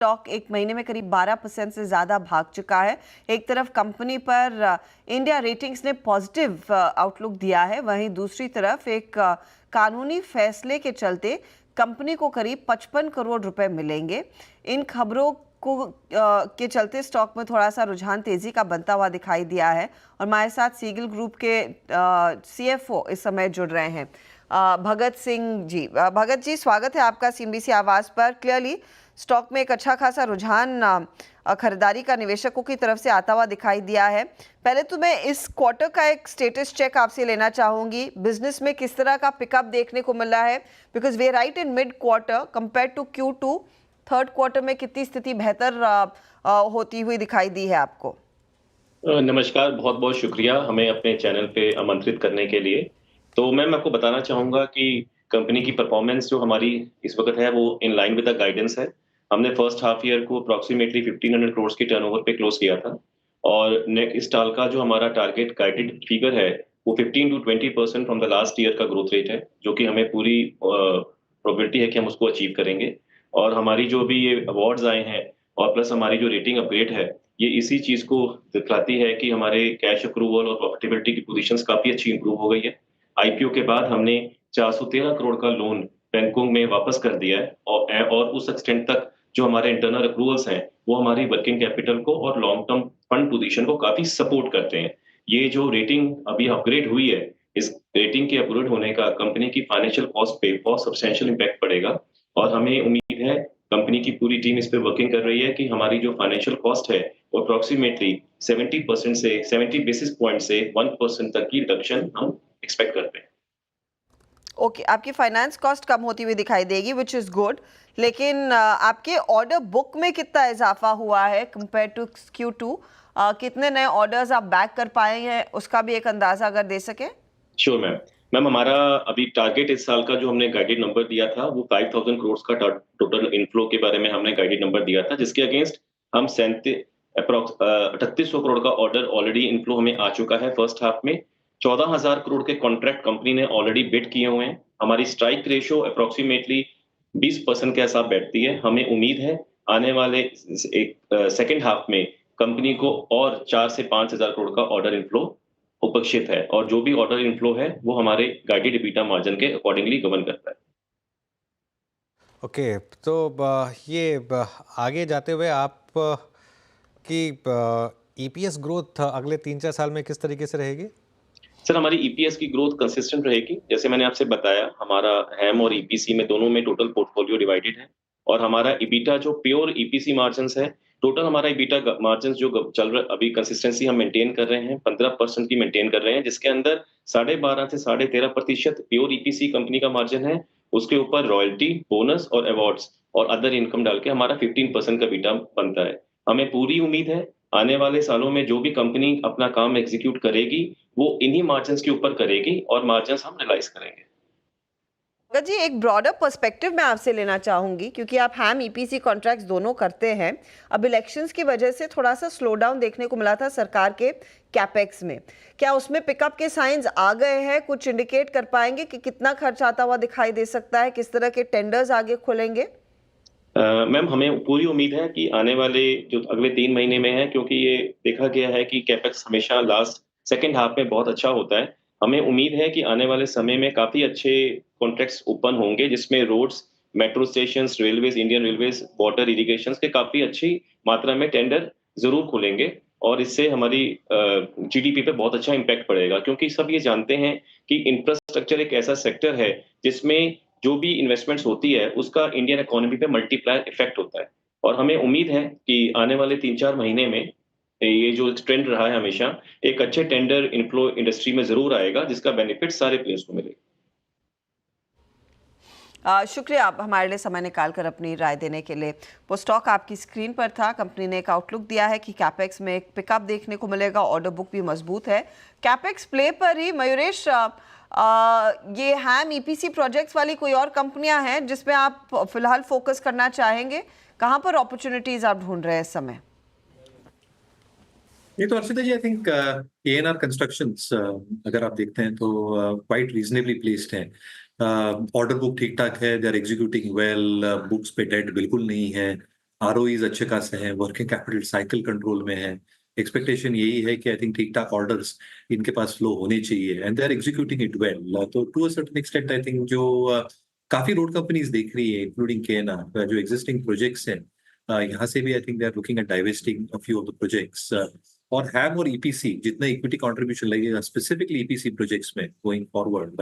Stock एक महीने में करीब 12% से ज़्यादा भाग चुका है। एक तरफ कंपनी पर इंडिया रेटिंग्स ने पॉजिटिव आउटलुक दिया है, वहीं दूसरी तरफ एक कानूनी फैसले के चलते कंपनी को करीब 55 करोड़ रुपए मिलेंगे। इन खबरों को के चलते स्टॉक में थोड़ा सा रुझान तेजी का बनता हुआ दिखाई दिया है। और हमारे साथ सीगल ग्रुप के CFO इस समय जुड़ रहे हैं, भगत सिंह जी। भगत जी, स्वागत है आपका CNBC आवाज़ पर। क्लियरली स्टॉक में एक अच्छा खासा रुझान खरीदारी का निवेशकों की तरफ से आता हुआ दिखाई दिया है। पहले तो मैं इस क्वार्टर का एक स्टेटस चेक आपसे लेना चाहूंगी। बिजनेस में किस तरह का पिकअप देखने को मिला है, because we right in mid quarter compare to Q2। Third quarter में कितनी स्थिति बेहतर होती हुई दिखाई दी है आपको? नमस्कार, बहुत-बहुत शुक्रिया हमें अपने चैनल पे आमंत्रित करने के लिए। तो मैं आपको बताना चाहूँगा कि कंपनी की परफ़ॉर्मेंस जो हमारी इस वक़्त है वो in line with the guidance है। हमने फर्स्ट हाफ ईयर को अप्रॉक्सिमेटली 1500 करोड़ की टर्नओवर पे क्लोज़ किया था और इस साल का जो हमारा टारगेट गाइडेड फिगर है, वो 15 to 20% from the last year का ग्रोथ रेट है, जो कि हमें पूरी प्रोबेबिलिटी है कि हम उसको अचीव करेंगे। और हमारी जो भी ये अवार्ड्स आए हैं और प्लस हमारी जो रेटिंग अपग्रेड है, ये इसी चीज़ को दिखलाती है कि हमारे कैश अप्रूवल और प्रॉफिटेबिलिटी की पोज़ीशंस काफ़ी अच्छी इम्प्रूव हो गई है। आईपीओ के बाद हमने 413 करोड़ का लोन बैंकों में वापस कर दिया है और उस एक्सटेंट तक जो हमारे इंटरनल अप्रूवल्स हैं, वो हमारी वर्किंग कैपिटल को और लॉन्ग टर्म फंड पोज़ीशन को काफ़ी सपोर्ट करते हैं। ये जो रेटिंग अभी अपग्रेड हुई है, इस रेटिंग के अपग्रेड होने का कंपनी की फाइनेंशियल कॉस्ट पे बहुत सब्सटैंशियल इम्पैक्ट पड़ेगा और हमें उम्मीद है, कंपनी की पूरी टीम इस पे वर्किंग कर रही है कि हमारी जो फाइनेंशियल कॉस्ट है, वो अप्रॉक्सिमेटली 70 बेसिस पॉइंट से 1% तक की रिडक्शन हम एक्सपेक्ट करते हैं। ओके, आपकी फाइनेंस कॉस्ट कम होती हुई दिखाई देगी, विच इज़ गुड। लेकिन आपके ऑर्डर बुक में कितना इजाफा हुआ है कंपेयर टू Q2? कितने नए ऑर्डर्स आप बैक कर पाए हैं, उसका भी एक अंदाजा अगर दे सके। Sure ma'am. मैम, हमारा अभी टारगेट इस साल का जो हमने गाइडेड नंबर दिया था, वो 5000 करोड़ का टोटल इनफ्लो के बारे में हमने गाइडेड नंबर दिया था, जिसके अगेंस्ट हम 3800 करोड़ का ऑर्डर ऑलरेडी इनफ्लो हमें आ चुका है फर्स्ट हाफ में। 14,000 करोड़ के कॉन्ट्रैक्ट कंपनी ने ऑलरेडी बिड किए हुए हैं। हमारी स्ट्राइक रेशियो अप्रॉक्सिमेटली 20% के हिसाब बैठती है। हमें उम्मीद है आने वाले एक सेकंड हाफ में कंपनी को और 4 से 5,000 करोड़ का ऑर्डर इनफ्लो अपेक्षित है और जो भी ऑर्डर इनफ्लो है, वो हमारे गाइडेड एबिटा मार्जिन के अकॉर्डिंगली गवर्न करता है। ओके, तो आगे जाते हुए आप की ईपीएस ग्रोथ अगले 3-4 साल में किस तरीके से रहेगी? सर, हमारी ईपीएस की ग्रोथ कंसिस्टेंट रहेगी। जैसे मैंने आपसे बताया, हमारा हैम और ईपीसी में दोनों में टोटल पोर्टफोलियो डिवाइडेड है और हमारा एबिटा जो प्योर ईपीसी मार्जिन्स है, टोटल हमारा एबिटा मार्जिन्स जो चल रहा अभी कंसिस्टेंसी हम मेंटेन कर रहे हैं, 15% की मेंटेन कर रहे हैं, जिसके अंदर 12.5 से 13.5% प्योर ईपीसी कंपनी का मार्जिन है। उसके ऊपर रॉयल्टी, बोनस और अवार्ड्स और अदर इनकम डाल के हमारा 15% का एबिटा बनता है। हमें पूरी उम्मीद है, आने वाले सालों में जो भी कंपनी अपना काम एग्जीक्यूट करेगी, वो इन्हीं मार्जिन्स के ऊपर करेगी और मार्जिन्स हम रियलाइज करेंगे। अगर जी एक ब्रॉडर पर्सपेक्टिव मैं आपसे लेना चाहूंगी, क्योंकि आप हैम EPC कॉन्ट्रैक्ट्स दोनों करते हैं। अब इलेक्शंस की वजह से थोड़ा सा स्लो डाउन देखने को मिला था सरकार के कैपेक्स में। क्या उसमें पिकअप के साइंस आ गए हैं? कुछ इंडिकेट कर पाएंगे कि कितना खर्च आता हुआ दिखाई दे सकता है, किस तरह के टेंडर्स आगे खुलेंगे? मैम, हमें पूरी उम्मीद है कि आने वाले जो अगले 3 महीने में है, क्योंकि ये देखा गया है कि कैपेक्स हमेशा लास्ट सेकंड हाफ में बहुत अच्छा होता है। हमें उम्मीद है कि आने वाले समय में काफ़ी अच्छे कॉन्ट्रैक्ट्स ओपन होंगे, जिसमें roads, metro stations, railways, Indian railways, water irrigations के काफ़ी अच्छी मात्रा में टेंडर ज़रूर खुलेंगे और इससे हमारी जीडीपी पे बहुत अच्छा इम्पैक्ट पड़ेगा। क्योंकि सब ये जानते हैं कि इंफ्रास्ट्रक्चर एक ऐसा सेक्टर है, जिसमें जो भी इन्वेस्टमेंट्स होती है, उसका इंडियन इकोनॉमी पे मल्टीप्लायर इफेक्ट होता है और हमें उम्मीद है कि आने वाले 3-4 महीने में ये जो ट्रेंड रहा है हमेशा, एक अच्छे टेंडर इनफ्लो इंडस्ट्री में ज़रूर आएगा, जिसका बेनिफिट सारे प्लेयर्स को मिलेगा। शुक्रिया आप हमारे लिए समय निकाल कर अपनी राय देने के लिए। वो स्टॉक आपकी स्क्रीन पर था। कंपनी ने एक आउटलुक दिया है कि कैपेक्स में एक पिकअप देखने को मिलेगा, ऑर्डर बुक भी मजबूत है। कैपेक्स प्ले पर ही मयूरेश, ये हैम EPC प्रोजेक्ट्स वाली कोई और कंपनियां हैं जिसमें आप फिलहाल फोकस करना चाहेंगे? कहां पर अपॉर्चुनिटीज आप ढूंढ रहे हैं इस समय? ये तो Arshita ji, I think KNR constructions अगर आप देखते हैं तो क्वाइट रीजनेबली प्लेस्ड है। ऑर्डर बुक ठीक ठाक है, they are executing well, books पे डेट बिल्कुल नहीं है ROEs अच्छे खासे हैं, वर्किंग कैपिटल साइकिल कंट्रोल में है। एक्सपेक्टेशन यही है कि आई थिंक ठीक ठाक ऑर्डर्स इनके पास फ्लो होने चाहिए and they are executing it well. तो to a certain extent I think जो काफी रोड कंपनीज देख रही है इंक्लूडिंग KNR, जो एग्जिस्टिंग प्रोजेक्ट्स हैं, यहाँ से भी I think they are looking at divesting a few of the projects. और हैम और EPC जितना इक्विटी कंट्रीब्यूशन लगेगा स्पेसिफिकली EPC प्रोजेक्ट्स में गोइंग फॉरवर्ड,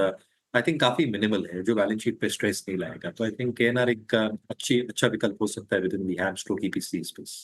आई थिंक काफी मिनिमल है, जो बैलेंस शीट पे स्ट्रेस नहीं लाएगा। तो आई थिंक KNR एक अच्छा विकल्प हो सकता है with in the ham stroke EPC space.